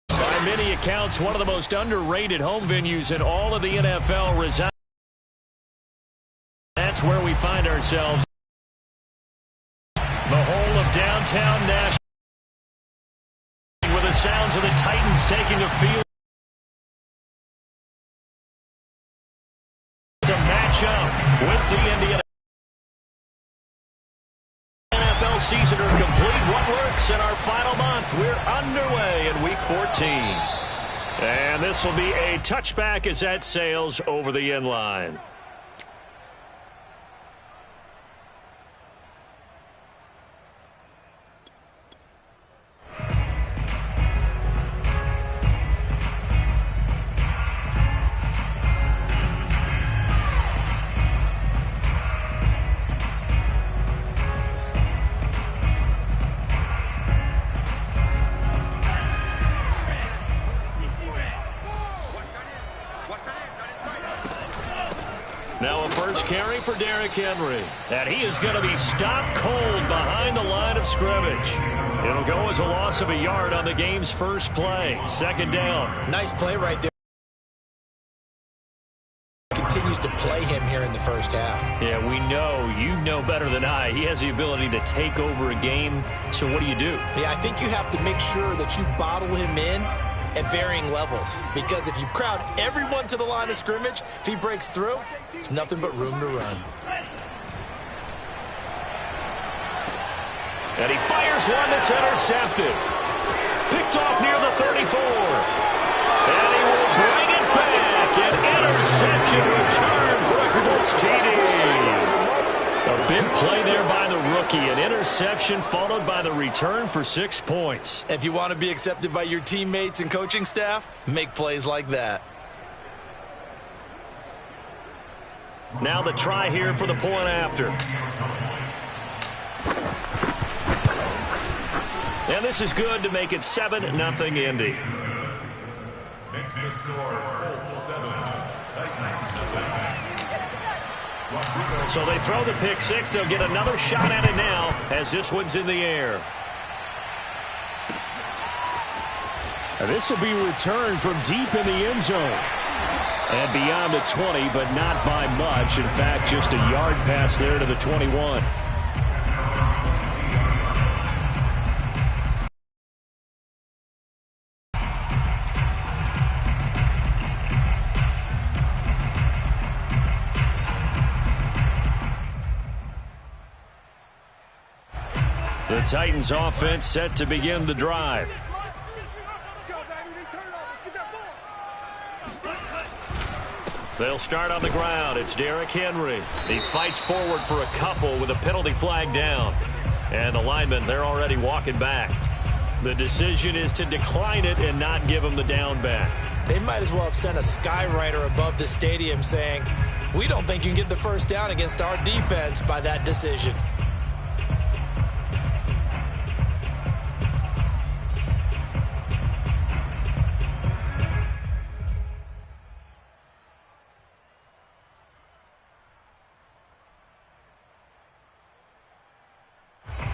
By many accounts, one of the most underrated home venues in all of the NFL resides. That's where we find ourselves. The whole of downtown Nashville, with the sounds of the Titans taking a field to match up with the Indiana. NFL season are complete. What works in our final month? We're underway in Week 14. And this will be a touchback as that sails over the end line. Now a first carry for Derrick Henry. And he is going to be stopped cold behind the line of scrimmage. It'll go as a loss of a yard on the game's first play. Second down. Nice play right there. Continues to play him here in the first half. Yeah, we know, you know better than I, he has the ability to take over a game. So what do? Yeah, I think you have to make sure that you bottle him in at varying levels, because if you crowd everyone to the line of scrimmage, if he breaks through, there's nothing but room to run. And he fires one that's intercepted. Picked off near the 34. And he will bring it back. An interception return for a Colts TD. A big play there by the rookie. An interception followed by the return for 6 points. If you want to be accepted by your teammates and coaching staff, make plays like that. Now the try here for the point after. And this is good to make it 7-0 Indy. Makes the score Colts 7, Titans 0. So they throw the pick six. They'll get another shot at it now as this one's in the air. And this will be returned from deep in the end zone. And beyond the 20, but not by much. In fact, just a yard pass there to the 21. The Titans offense set to begin the drive. They'll start on the ground. It's Derrick Henry. He fights forward for a couple with a penalty flag down. And the linemen, they're already walking back. The decision is to decline it and not give him the down back. They might as well have sent a skywriter above the stadium saying, "We don't think you can get the first down against our defense by that decision."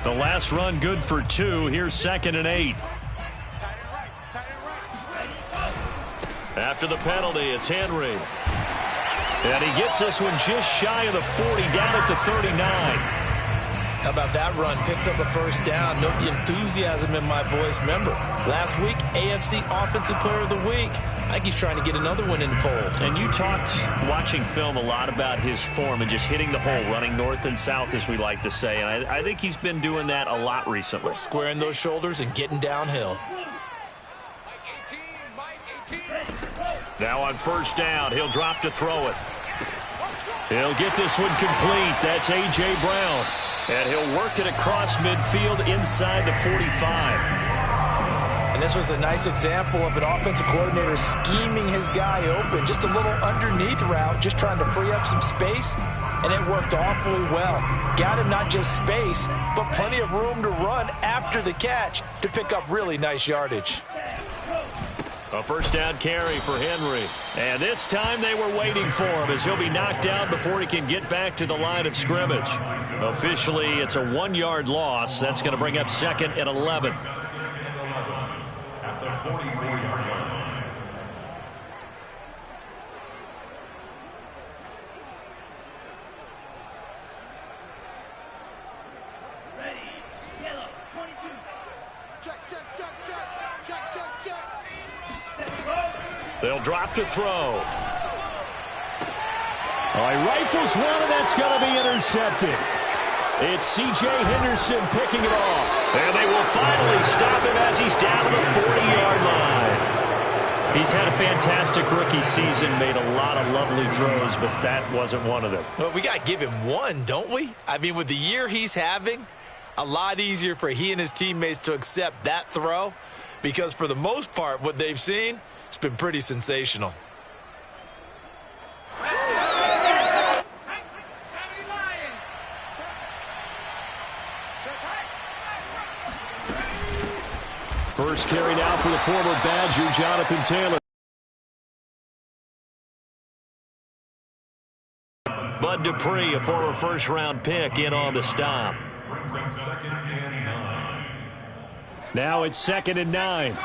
The last run good for 2. Here's 2nd and 8. After the penalty, it's Henry. And he gets this one just shy of the 40, down at the 39. How about that run? Picks up a first down. Note the enthusiasm in my voice. Remember, last week, AFC Offensive Player of the Week. I think he's trying to get another one in the fold. And you talked, watching film, a lot about his form and just hitting the hole, running north and south, as we like to say. And I think he's been doing that a lot recently. Squaring those shoulders and getting downhill. Now on first down, he'll drop to throw it. He'll get this one complete. That's A.J. Brown. And he'll work it across midfield inside the 45. And this was a nice example of an offensive coordinator scheming his guy open. Just a little underneath route, just trying to free up some space, and it worked awfully well. Got him not just space, but plenty of room to run after the catch to pick up really nice yardage. A first down carry for Henry. And this time they were waiting for him as he'll be knocked down before he can get back to the line of scrimmage. Officially, it's a 1-yard loss. That's going to bring up 2nd and 11. At the 44-yard line. Ready, yellow, 22. Check. They'll drop to throw. He rifles one, and that's going to be intercepted. It's C.J. Henderson picking it off. And they will finally stop him as he's down to the 40-yard line. He's had a fantastic rookie season, made a lot of lovely throws, but that wasn't one of them. Well, we got to give him one, don't we? I mean, with the year he's having, a lot easier for he and his teammates to accept that throw because for the most part, what they've seen, it's been pretty sensational. First carry now for the former Badger, Jonathan Taylor. Bud Dupree, a former first-round pick, in on the stop. Brings up 2nd and 9. Now it's 2nd and 9.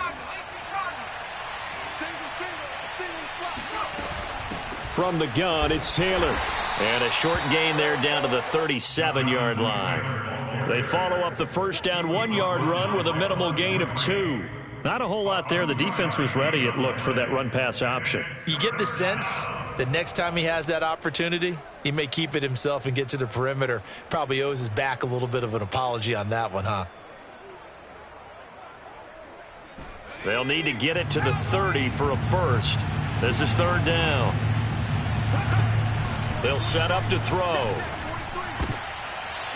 From the gun, it's Taylor. And a short gain there down to the 37-yard line. They follow up the first down 1-yard run with a minimal gain of 2. Not a whole lot there. The defense was ready, it looked, for that run-pass option. You get the sense that next time he has that opportunity, he may keep it himself and get to the perimeter. Probably owes his back a little bit of an apology on that one, huh? They'll need to get it to the 30 for a first. This is 3rd down. They'll set up to throw.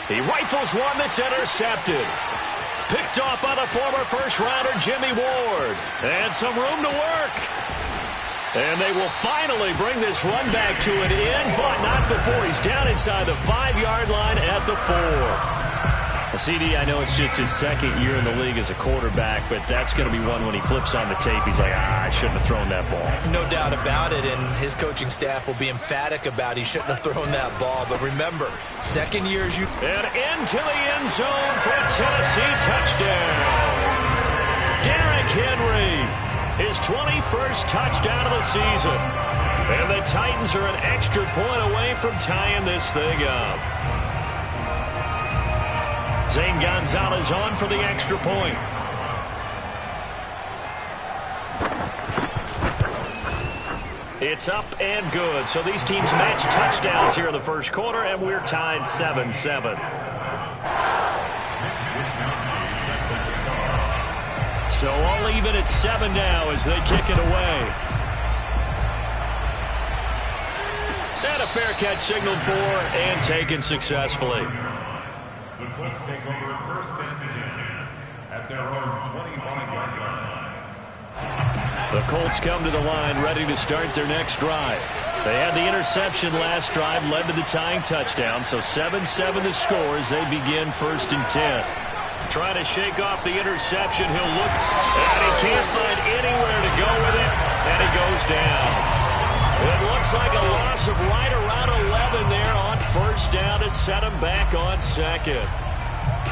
He rifles one that's intercepted. Picked off by the former first-rounder Jimmy Ward. And some room to work. And they will finally bring this run back to an end, but not before he's down inside the 5-yard line at the 4. CD, I know it's just his 2nd year in the league as a quarterback, but that's going to be one when he flips on the tape. He's like, I shouldn't have thrown that ball. No doubt about it, and his coaching staff will be emphatic about he shouldn't have thrown that ball. But remember, 2nd year as you... And into the end zone for a Tennessee touchdown. Derrick Henry, his 21st touchdown of the season. And the Titans are an extra point away from tying this thing up. Zane Gonzalez on for the extra point. It's up and good. So these teams match touchdowns here in the first quarter, and we're tied 7-7. So all even at 7 now as they kick it away. And a fair catch signaled for and taken successfully. The Colts take over 1st and 10 at their own 25-yard line. The Colts come to the line ready to start their next drive. They had the interception last drive, led to the tying touchdown, so 7-7 the score as they begin 1st and 10. Trying to shake off the interception. He'll look, and he can't find anywhere to go with it, and he goes down. It looks like a loss of right around 11 there on 1st down to set him back on 2nd.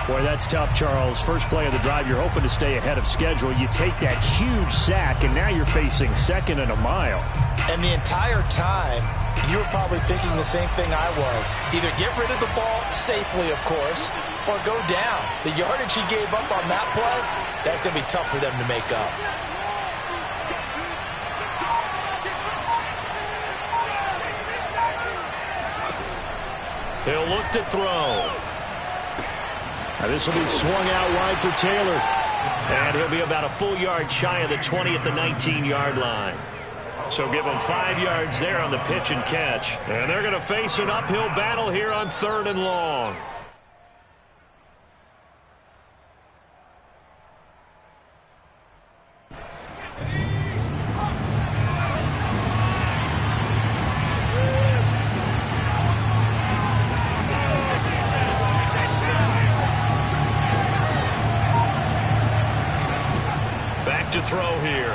Boy, that's tough, Charles. First play of the drive, you're hoping to stay ahead of schedule. You take that huge sack, and now you're facing 2nd and a mile. And the entire time, you were probably thinking the same thing I was. Either get rid of the ball safely, of course, or go down. The yardage he gave up on that play, that's going to be tough for them to make up. He'll look to throw. Now this will be swung out wide for Taylor. And he'll be about a full yard shy of the 20 at the 19-yard line. So give him 5 yards there on the pitch and catch. And they're going to face an uphill battle here on 3rd and long. To throw here.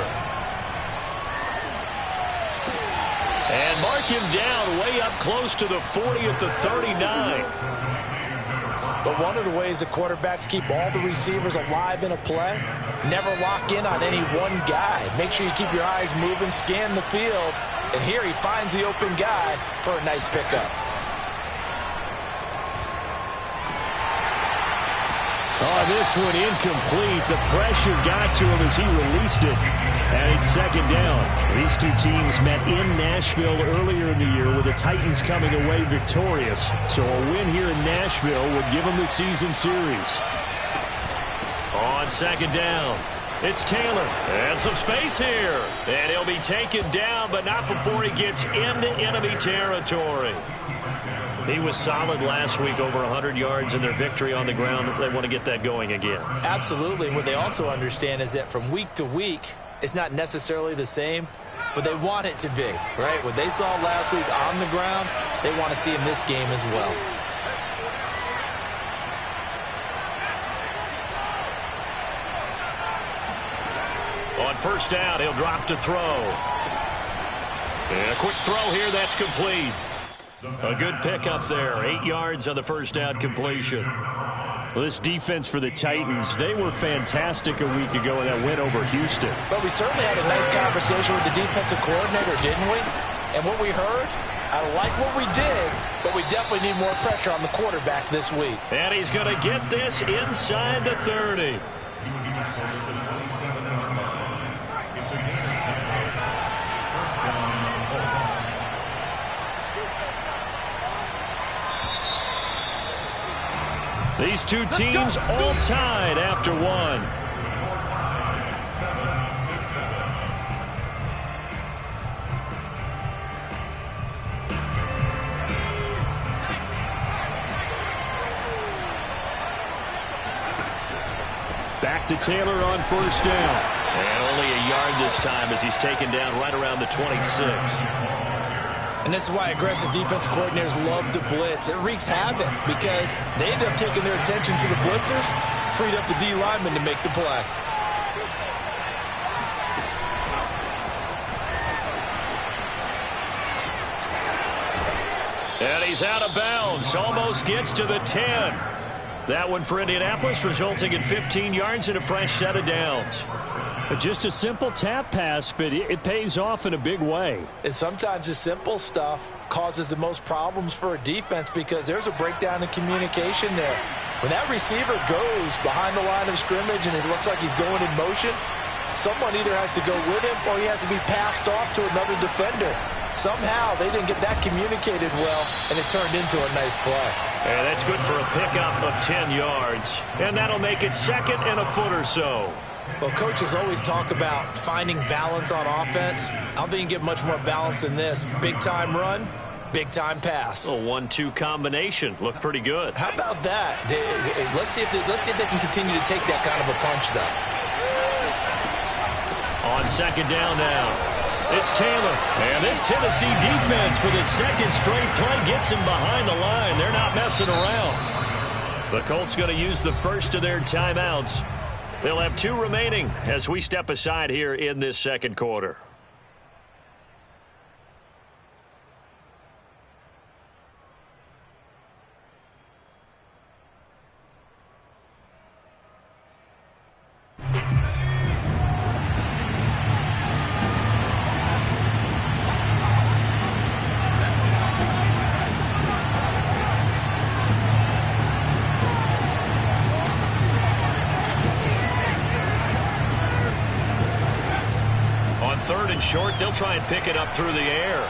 And mark him down way up close to the 40 at the 39. But one of the ways the quarterbacks keep all the receivers alive in a play, never lock in on any one guy. Make sure you keep your eyes moving, scan the field, and here he finds the open guy for a nice pickup. Oh, this one incomplete. The pressure got to him as he released it. And it's second down. These two teams met in Nashville earlier in the year with the Titans coming away victorious. So a win here in Nashville would give them the season series. On second down, it's Taylor. And some space here. And he'll be taken down, but not before he gets into enemy territory. He was solid last week, over 100 yards in their victory on the ground. They want to get that going again. Absolutely. What they also understand is that from week to week, it's not necessarily the same, but they want it to be, right? What they saw last week on the ground, they want to see in this game as well. On first down, he'll drop to throw. And a quick throw here, that's complete. A good pickup there, 8 yards on the first down completion. Well, this defense for the Titans, they were fantastic a week ago in that win over Houston. But we certainly had a nice conversation with the defensive coordinator, didn't we? And what we heard, I like what we did, but we definitely need more pressure on the quarterback this week. And he's going to get this inside the 30. These two teams all tied after one. Back to Taylor on first down. And only a yard this time as he's taken down right around the 26. And this is why aggressive defensive coordinators love to blitz. It wreaks havoc because they end up taking their attention to the blitzers, freed up the D lineman to make the play. And he's out of bounds, almost gets to the 10. That one for Indianapolis, resulting in 15 yards and a fresh set of downs. Just a simple tap pass, but it pays off in a big way. And sometimes the simple stuff causes the most problems for a defense because there's a breakdown in communication there. When that receiver goes behind the line of scrimmage and it looks like he's going in motion, someone either has to go with him or he has to be passed off to another defender. Somehow they didn't get that communicated well, and it turned into a nice play. And that's good for a pickup of 10 yards. And that'll make it second and a foot or so. Well, coaches always talk about finding balance on offense. I don't think you can get much more balance than this. Big-time run, big-time pass. A 1-2 combination. Looked pretty good. How about that? Let's see if they can continue to take that kind of a punch, though. On second down now, it's Taylor. And this Tennessee defense for the second straight play gets him behind the line. They're not messing around. The Colts going to use the first of their timeouts. They'll have 2 remaining as we step aside here in this second quarter. Third and short, they'll try and pick it up through the air.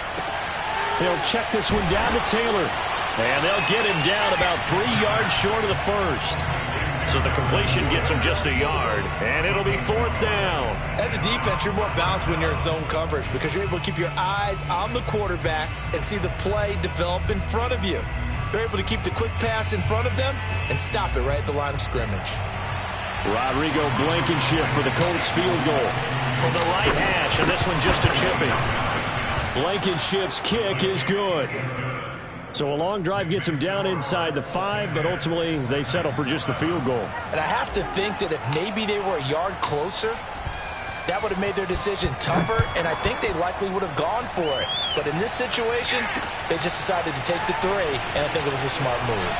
They'll check this one down to Taylor. And they'll get him down about 3 yards short of the first. So the completion gets him just a yard, and it'll be fourth down. As a defense, you're more balanced when you're in zone coverage because you're able to keep your eyes on the quarterback and see the play develop in front of you. They're able to keep the quick pass in front of them and stop it right at the line of scrimmage. Rodrigo Blankenship for the Colts field goal. From the right hash, and this one just a chipping. Blankenship's kick is good. So a long drive gets him down inside the 5, but ultimately they settle for just the field goal. And I have to think that if maybe they were a yard closer, that would have made their decision tougher, and I think they likely would have gone for it. But in this situation, they just decided to take the 3, and I think it was a smart move.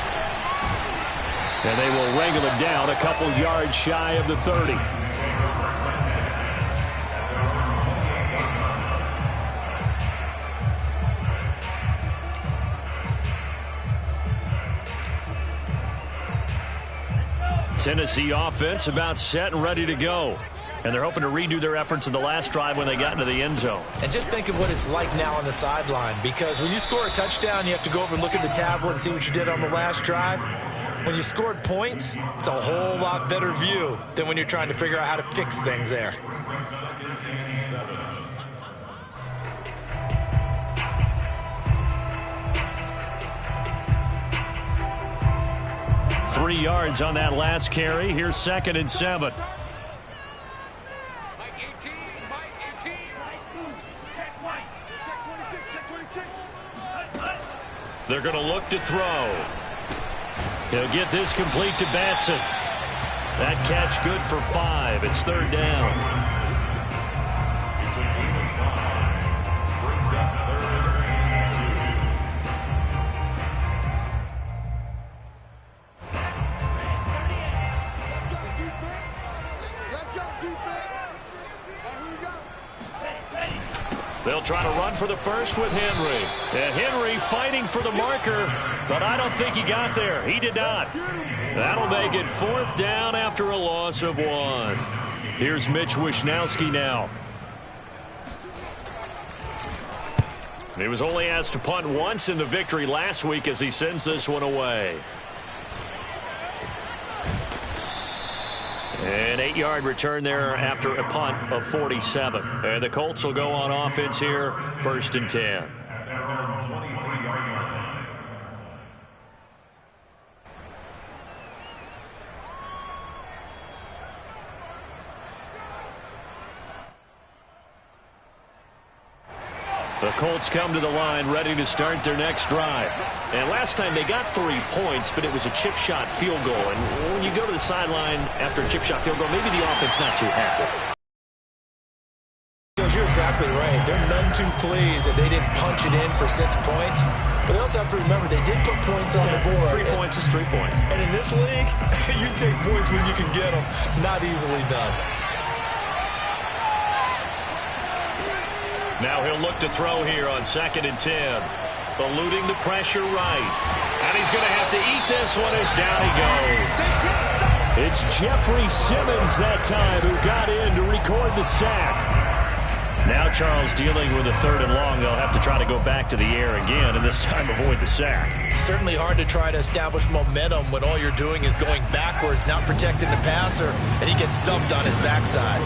And they will wrangle it down a couple yards shy of the 30. Tennessee offense about set and ready to go. And they're hoping to redo their efforts in the last drive when they got into the end zone. And just think of what it's like now on the sideline, because when you score a touchdown, you have to go over and look at the tablet and see what you did on the last drive. When you scored points, it's a whole lot better view than when you're trying to figure out how to fix things there. Three yards on that last carry. Here's 2nd and 7. They're going to look to throw. He'll get this complete to Batson. That catch good for 5. It's 3rd down. They'll try to run for the first with Henry. And Henry fighting for the marker, but I don't think he got there. He did not. That'll make it 4th down after a loss of 1. Here's Mitch Wishnowski now. He was only asked to punt once in the victory last week as he sends this one away. An 8-yard return there after a punt of 47. And the Colts will go on offense here, 1st and 10. The Colts come to the line ready to start their next drive. And last time they got 3 points, but it was a chip shot field goal. And when you go to the sideline after a chip shot field goal, maybe the offense not too happy. You're exactly right. They're none too pleased that they didn't punch it in for 6 points. But they also have to remember they did put points on the board. 3 points is 3 points. And in this league, you take points when you can get them. Not easily done. Now he'll look to throw here on 2nd and 10. Eluding the pressure right. And he's going to have to eat this one as down he goes. It's Jeffrey Simmons that time who got in to record the sack. Now Charles dealing with a 3rd and long. They'll have to try to go back to the air again and this time avoid the sack. Certainly hard to try to establish momentum when all you're doing is going backwards, not protecting the passer, and he gets dumped on his backside.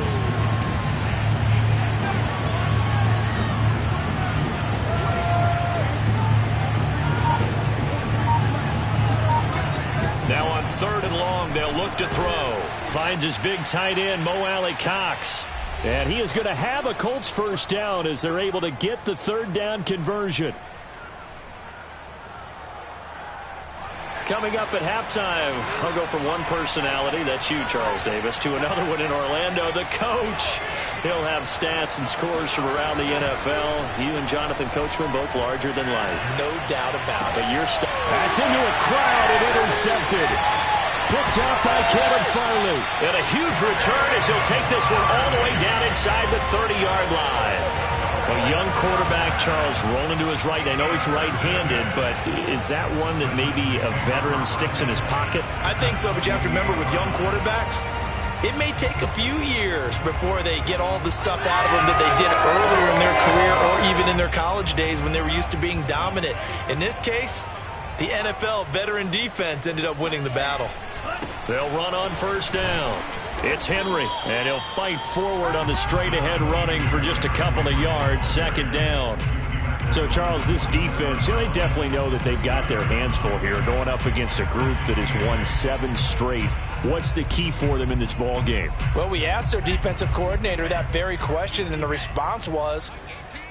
Now on 3rd and long, they'll look to throw. Finds his big tight end, Mo Alley-Cox. And he is going to have a Colts 1st down as they're able to get the 3rd down conversion. Coming up at halftime, I'll go from one personality, that's you, Charles Davis, to another one in Orlando, the coach. He'll have stats and scores from around the NFL. You and Jonathan Coachman both larger than life. No doubt about it. But that's into a crowd and intercepted. Picked off by Kevin Farley. And a huge return as he'll take this one all the way down inside the 30-yard line. A young quarterback, Charles, rolling to his right. I know he's right-handed, but is that one that maybe a veteran sticks in his pocket? I think so, but you have to remember with young quarterbacks, it may take a few years before they get all the stuff out of them that they did earlier in their career or even in their college days when they were used to being dominant. In this case, the NFL veteran defense ended up winning the battle. They'll run on 1st down. It's Henry, and he'll fight forward on the straight-ahead running for just a couple of yards, 2nd down. So, Charles, this defense, they definitely know that they've got their hands full here, going up against a group that has won 7 straight. What's the key for them in this ball game? Well, we asked their defensive coordinator that very question, and the response was,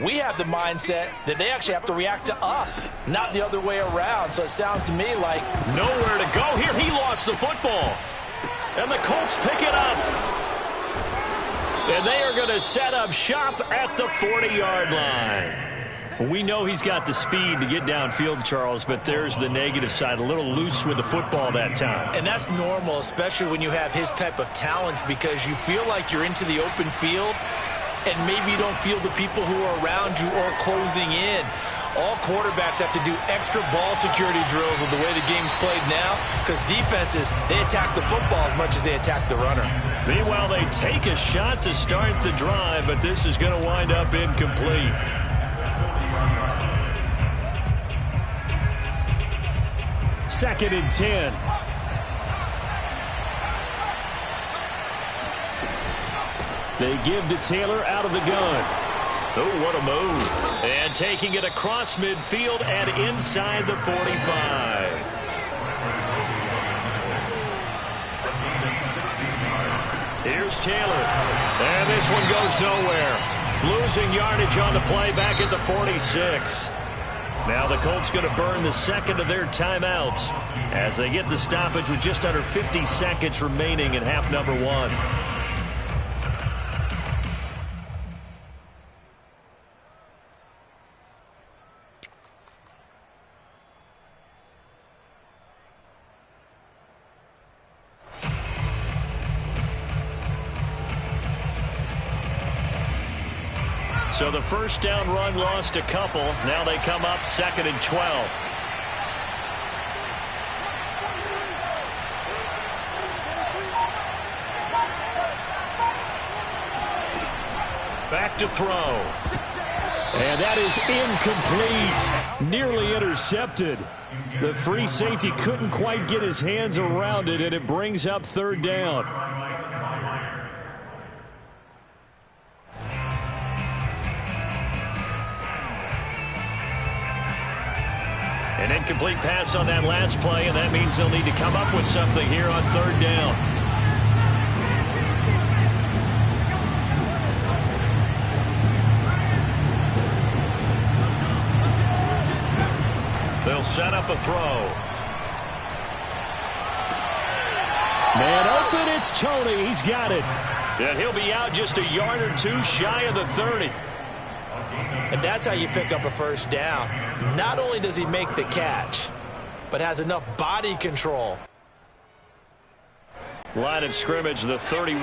we have the mindset that they actually have to react to us, not the other way around. So it sounds to me like nowhere to go here. He lost the football. And the Colts pick it up. And they are going to set up shop at the 40-yard line. We know he's got the speed to get downfield, Charles, but there's the negative side. A little loose with the football that time. And that's normal, especially when you have his type of talents, because you feel like you're into the open field and maybe you don't feel the people who are around you or closing in. All quarterbacks have to do extra ball security drills with the way the game's played now, because defenses, they attack the football as much as they attack the runner. Meanwhile, they take a shot to start the drive, but this is going to wind up incomplete. Second and 10. They give to Taylor out of the gun. Oh, what a move. And taking it across midfield and inside the 45. Here's Taylor. And this one goes nowhere. Losing yardage on the play back at the 46. Now the Colts going to burn the second of their timeouts as they get the stoppage with just under 50 seconds remaining in half number one. So the first down run lost a couple. Now they come up second and 12. Back to throw. And that is incomplete. Nearly intercepted. The free safety couldn't quite get his hands around it, and it brings up third down. An incomplete pass on that last play, and that means they'll need to come up with something here on third down. They'll set up a throw. Man open, it's Tony. He's got it. And he'll be out just a yard or two shy of the 30. And that's how you pick up a first down. Not only does he make the catch, but has enough body control. Line of scrimmage, the 30.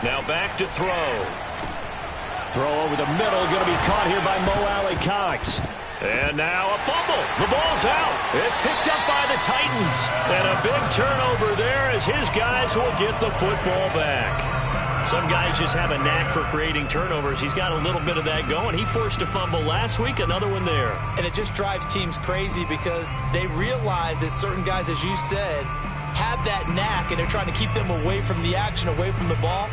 Now back to throw. Throw over the middle, going to be caught here by Mo Alley-Cox. And now a fumble. The ball's out. It's picked up by the Titans. And a big turnover there as his guys will get the football back. Some guys just have a knack for creating turnovers. He's got a little bit of that going. He forced a fumble last week, another one there. And it just drives teams crazy because they realize that certain guys, as you said, have that knack, and they're trying to keep them away from the action, away from the ball.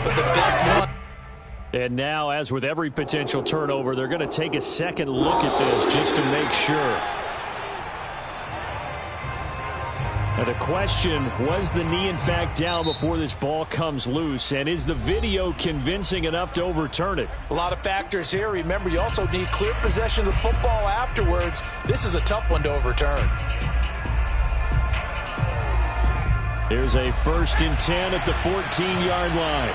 But the best one. And now, as with every potential turnover, they're going to take a second look at this just to make sure. Now the question, was the knee in fact down before this ball comes loose? And is the video convincing enough to overturn it? A lot of factors here. Remember, you also need clear possession of the football afterwards. This is a tough one to overturn. Here's a 1st and 10 at the 14-yard line.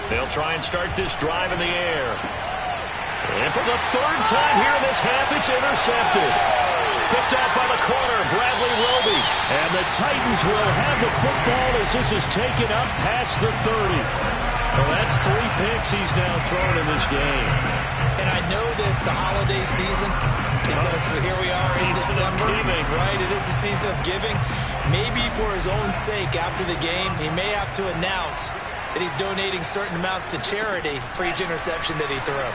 They'll try and start this drive in the air. And for the 3rd time here in this half, it's intercepted. Picked off by the corner, Bradley Roby. And the Titans will have the football as this is taken up past the 30. Well, that's 3 picks he's now thrown in this game. And I know this, the holiday season, because here we are in December. Right, it is the season of giving. Maybe for his own sake after the game, he may have to announce that he's donating certain amounts to charity for each interception that he threw.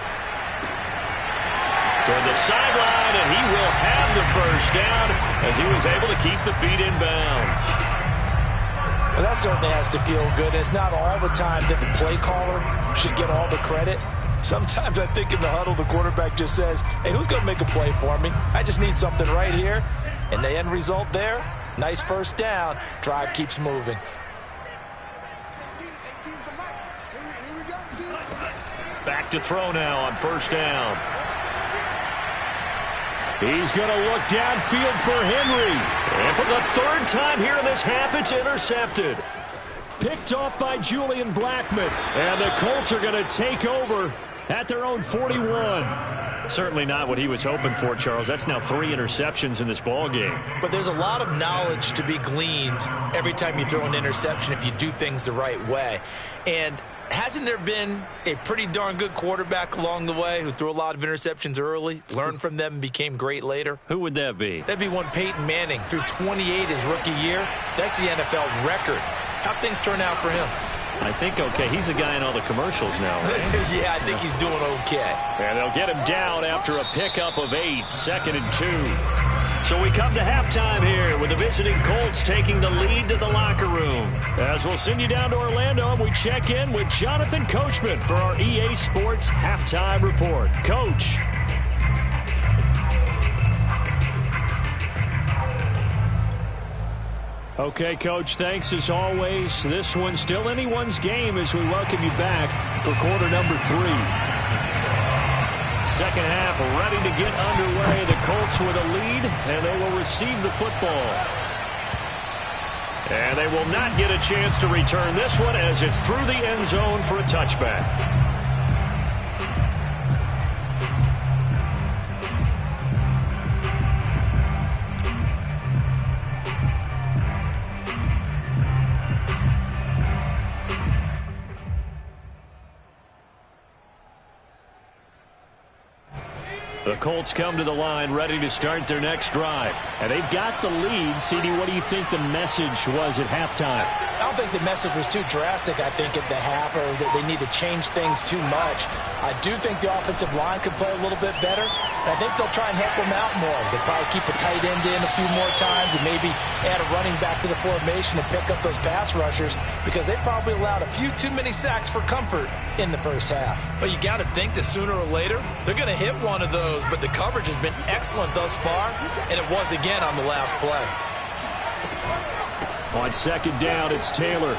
Toward the sideline, and he will have the first down as he was able to keep the feet in bounds. Well, that certainly has to feel good. It's not all the time that the play caller should get all the credit. Sometimes I think in the huddle, the quarterback just says, hey, who's going to make a play for me? I just need something right here. And the end result there, nice first down. Drive keeps moving. Back to throw now on first down. He's going to look downfield for Henry. And for the third time here in this half, it's intercepted. Picked off by Julian Blackmon. And the Colts are going to take over at their own 41. Certainly not what he was hoping for, Charles. That's now 3 interceptions in this ball game. But there's a lot of knowledge to be gleaned every time you throw an interception if you do things the right way. And hasn't there been a pretty darn good quarterback along the way who threw a lot of interceptions early, learned from them, and became great later? Who would that be? That'd be one Peyton Manning. Threw 28 his rookie year. That's the NFL record. How'd things turn out for him? I think okay. He's a guy in all the commercials now, right? Yeah, I think he's doing okay. And they'll get him down after a pickup of 8, 2nd and 2. So we come to halftime here with the visiting Colts taking the lead to the locker room. As we'll send you down to Orlando, and we check in with Jonathan Coachman for our EA Sports Halftime Report. Coach. Okay, Coach, thanks as always. This one's still anyone's game as we welcome you back for quarter number 3. Second half ready to get underway. The Colts with a lead, and they will receive the football. And they will not get a chance to return this one as it's through the end zone for a touchback. The Colts come to the line ready to start their next drive. And they've got the lead. CD, what do you think the message was at halftime? I don't think the message was too drastic, I think, at the half, or that they need to change things too much. I do think the offensive line could play a little bit better. And I think they'll try and help them out more. They'll probably keep a tight end in a few more times and maybe add a running back to the formation to pick up those pass rushers, because they probably allowed a few too many sacks for comfort in the first half. But you got to think that sooner or later they're going to hit one of those, but the coverage has been excellent thus far, and it was again on the last play. On second down, it's Taylor.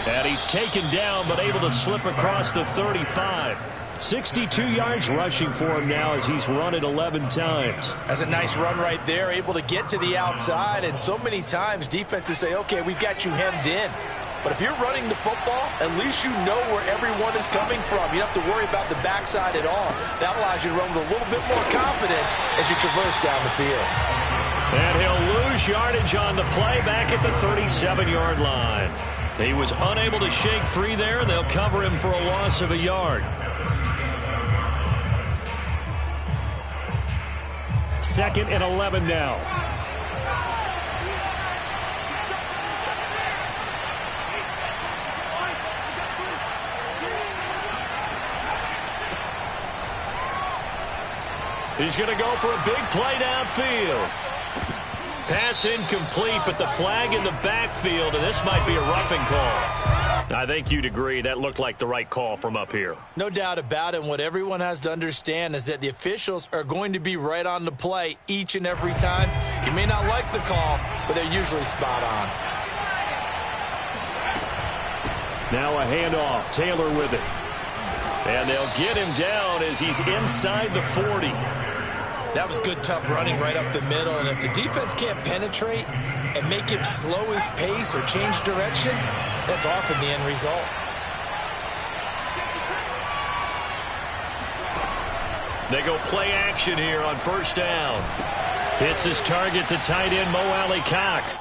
And he's taken down, but able to slip across the 35. 62 yards rushing for him now as he's run it 11 times. That's a nice run right there, able to get to the outside, and so many times defenses say, okay, we've got you hemmed in. But if you're running the football, at least you know where everyone is coming from. You don't have to worry about the backside at all. That allows you to run with a little bit more confidence as you traverse down the field. And he'll lose yardage on the play back at the 37-yard line. He was unable to shake free there, and they'll cover him for a loss of a yard. Second and 11 now. He's going to go for a big play downfield. Pass incomplete, but the flag in the backfield, and this might be a roughing call. I think you'd agree that looked like the right call from up here. No doubt about it. What everyone has to understand is that the officials are going to be right on the play each and every time. You may not like the call, but they're usually spot on. Now a handoff. Taylor with it. And they'll get him down as he's inside the 40. That was good, tough running right up the middle. And if the defense can't penetrate and make him slow his pace or change direction, that's often the end result. They go play action here on first down. Hits his target, the tight end, Mo Alley Cox.